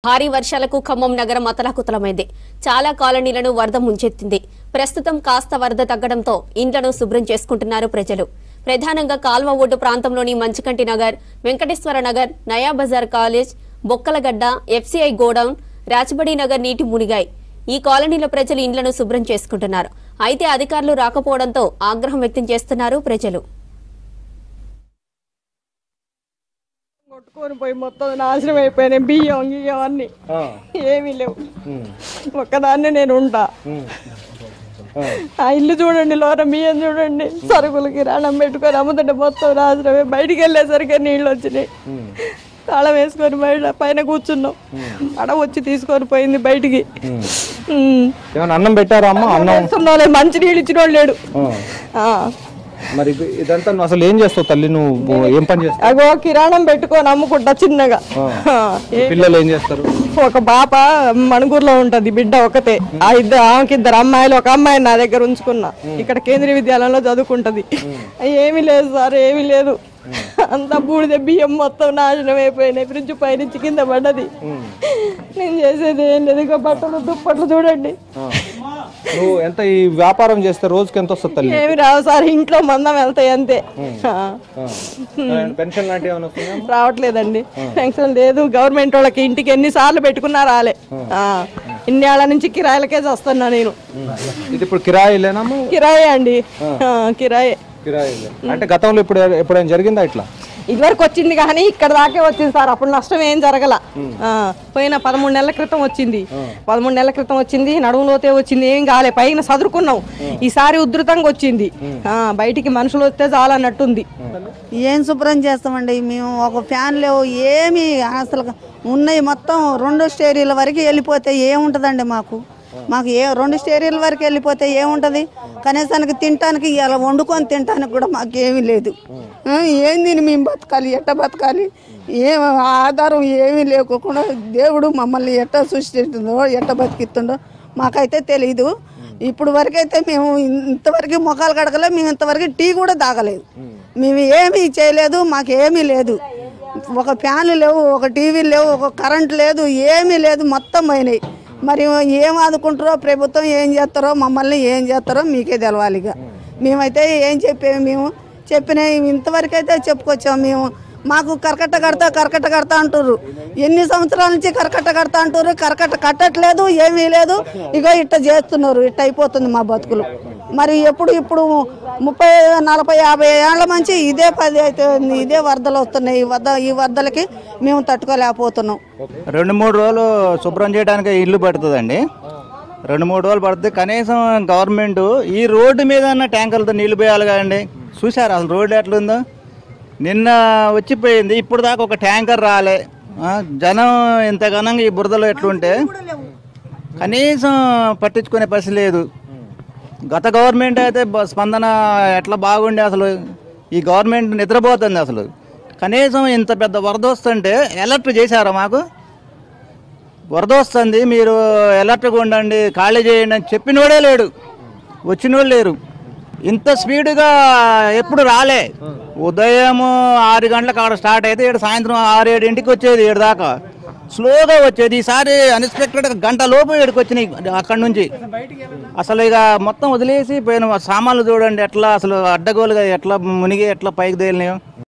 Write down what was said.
భారీ వర్షాలకు ఖమ్మం నగరం అతలాకుతలమైంది. చాలా కాలనీలను వరద ముంచెత్తింది. ప్రస్తుతం కాస్త వరద తగ్గడంతో ఇండ్లను శుభ్రం చేసుకుంటున్నారు ప్రజలు. ప్రధానంగా కాల్వ ఒడ్డు ప్రాంతంలోని Manchikanti Nagar, Venkateswara Nagar, Naya Bazar college, Bokkalagadda, FCI godown, Rajabadi Nagar నీటి మునిగాయి. ఈ కాలనీల ప్రజలు ఇండ్లను శుభ్రం చేసుకుంటున్నారు. అయితే అధికారులు రాకపోవడంతో ఆగ్రహం వ్యక్తం చేస్తున్నారు ప్రజలు. కొట్టుకొని పోయి మొత్తం నాశనం అయిపోయినాయి. బియ్యం గియ్యం అన్ని ఏమీ లేవు. ఒక్కదాన్నే నేను ఉంటా. ఆ ఇల్లు చూడండి, లోన బియ్యం చూడండి, సరుకులు కిరాణం పెట్టుకొని అమ్ముతుంటే మొత్తం నాశనమే. బయటికి వెళ్ళేసరికి నీళ్ళు వచ్చినాయి. తాళం వేసుకొని బయట పైన కూర్చున్నాం. అడ వచ్చి తీసుకొని పోయింది బయటికి. అన్నం పెట్టారా అమ్మ? అన్నం మంచి నీళ్ళు ఇచ్చిన వాళ్ళు లేడు. మరి ఇదంతా నువ్వు అసలు ఏం చేస్తావు తల్లి? నువ్వు ఏం పని చేస్తావు? అగో కిరాణం పెట్టుకొని అమ్ముకుంటా చిన్నగా. పిల్లలు ఏం చేస్తారు? ఒక పాప మణుగూరులో ఉంటది, బిడ్డ ఒకతే. ఆమెకి ఇద్దరు అమ్మాయిలు, ఒక అమ్మాయి నా దగ్గర ఉంచుకున్నా. ఇక్కడ కేంద్రీయ విద్యాలయంలో చదువుకుంటది. ఏమీ లేదు సార్, ఏమీ లేదు. అంతా బూడిద, బియ్యం మొత్తం నాశనం అయిపోయినాయి. ఫ్రిడ్జ్ పైనుంచి కింద పడ్డది. నేను చేసేది ఏం లేదు. బట్టలు దుప్పట్లు చూడండి. నువ్వు ఎంత ఈ వ్యాపారం చేస్తే రోజుకి ఎంత వస్తుంది తల్లి? ఏమి రావు సార్, ఇంట్లో మందం వెళ్తాయి అంతే. పెన్షన్ లాంటివి ఏమైనా వస్తుందా? రావట్లేదండి, పెన్షన్ లేదు. గవర్నమెంట్ వాళ్ళకి ఇంటికి ఎన్నిసార్లు పెట్టుకున్నా రాలే. ఇన్నేళ్ల నుంచి కిరాయిలకే వస్తున్నా నేను. ఇది ఇప్పుడు కిరాయిలేనమ్మా? కిరాయి అండి, కిరాయి. అంటే గతంలో ఎప్పుడైనా జరిగిందా ఇట్లా? ఇదివరకు వచ్చింది కానీ ఇక్కడ దాకే వచ్చింది సార్. అప్పుడు నష్టం ఏం జరగల. పోయిన 13 నెలల క్రితం వచ్చింది. 13 నెలల క్రితం వచ్చింది. నడుములోతే వచ్చింది, ఏం కాలే. పైన సదురుకున్నాం. ఈసారి ఉధృతంగా వచ్చింది. బయటికి మనుషులు వస్తే చాలన్నట్టుంది. ఏం శుభ్రం చేస్తామండి మేము? ఒక ఫ్యాన్ లేవు, ఏమి అసలు ఉన్నాయి. మొత్తం 2 స్టేరీల వరకు వెళ్ళిపోతే ఏముంటుందండి మాకు? మాకు 2 స్టేరీల వరకు వెళ్ళిపోతే ఏముంటుంది? కనీసానికి తినటానికి, ఇలా వండుకొని తినటానికి కూడా మాకేమీ లేదు. ఏంది మేము బతకాలి? ఎట్ట బతకాలి? ఏం ఆధారం ఏమీ లేకుండా దేవుడు మమ్మల్ని ఎట్ట సృష్టిస్తుందో, ఎట్ట బతికిస్తుండో మాకైతే తెలీదు. ఇప్పుడు వరకైతే మేము ఇంతవరకు మొఖాలు కడగలేదు. మేము ఇంతవరకు టీ కూడా తాగలేదు. మేము ఏమీ చేయలేదు. మాకేమీ లేదు. ఒక ఫ్యాన్లు లేవు, ఒక టీవీలు లేవు, ఒక కరెంట్ లేదు, ఏమీ లేదు. మొత్తం పోయినాయి. మరి ఏం ఆదుకుంటారో ప్రభుత్వం, ఏం చేస్తారో, మమ్మల్ని ఏం చేస్తారో మీకే తెలవాలిగా. మేమైతే ఏం చెప్పేవి? మేము చెప్పిన ఇంతవరకు అయితే చెప్పుకొచ్చాము. మేము మాకు కరకట్ట కడతా అంటారు. ఎన్ని సంవత్సరాల నుంచి కరకట్ట కడతా అంటారు. కరకట్ట కట్టట్లేదు, ఏమీ లేదు. ఇగో ఇట్ట చేస్తున్నారు. ఇట్ట అయిపోతుంది మా బతుకులు. మరి ఇప్పుడు 30, 40, 50 ఏళ్ల నుంచి ఇదే పది అయితే ఇదే వరదలు వస్తున్నాయి. ఈ వరదలకి మేము తట్టుకోలేకపోతున్నాం. 2-3 రోజులు శుభ్రం చేయడానికి ఇల్లు పడుతుందండి. 2-3 రోజులు పడుతుంది. కనీసం గవర్నమెంట్ ఈ రోడ్డు మీద ట్యాంకర్లతో నీళ్లు పోయాలి కదండి. చూసారు అసలు రోడ్డు ఎట్లుందో? నిన్న వచ్చిపోయింది, ఇప్పుడు దాకా ఒక ట్యాంకర్ రాలే. జనం ఇంత ఘనంగా ఈ బురదలో ఎట్లుంటే కనీసం పట్టించుకునే పరిస్థితి లేదు. గత గవర్నమెంట్ అయితే స్పందన ఎట్లా బాగుండే. అసలు ఈ గవర్నమెంట్ నిద్రపోతుంది. అసలు కనీసం ఇంత పెద్ద వరద వస్తుంటే అలర్ట్ చేశారా? మాకు వరద వస్తుంది, మీరు అలర్ట్గా ఉండండి, ఖాళీ చేయండి అని చెప్పినోడే లేడు, వచ్చినోళ్ళు లేరు. ఇంత స్పీడ్గా ఎప్పుడు రాలే. ఉదయం 6 గంటలకు ఆడ స్టార్ట్ అయితే సాయంత్రం 6-7 వచ్చేది. 7 దాకా స్లోగా వచ్చేది. ఈసారి అన్ఎక్స్పెక్టెడ్గా గంట లోపు 7కి వచ్చినాయి అక్కడి నుంచి. అసలు ఇక మొత్తం వదిలేసి పోయిన సామాన్లు చూడండి ఎట్లా అసలు అడ్డగోలుగా ఎట్లా మునిగి ఎట్లా పైకి తేలినాయో.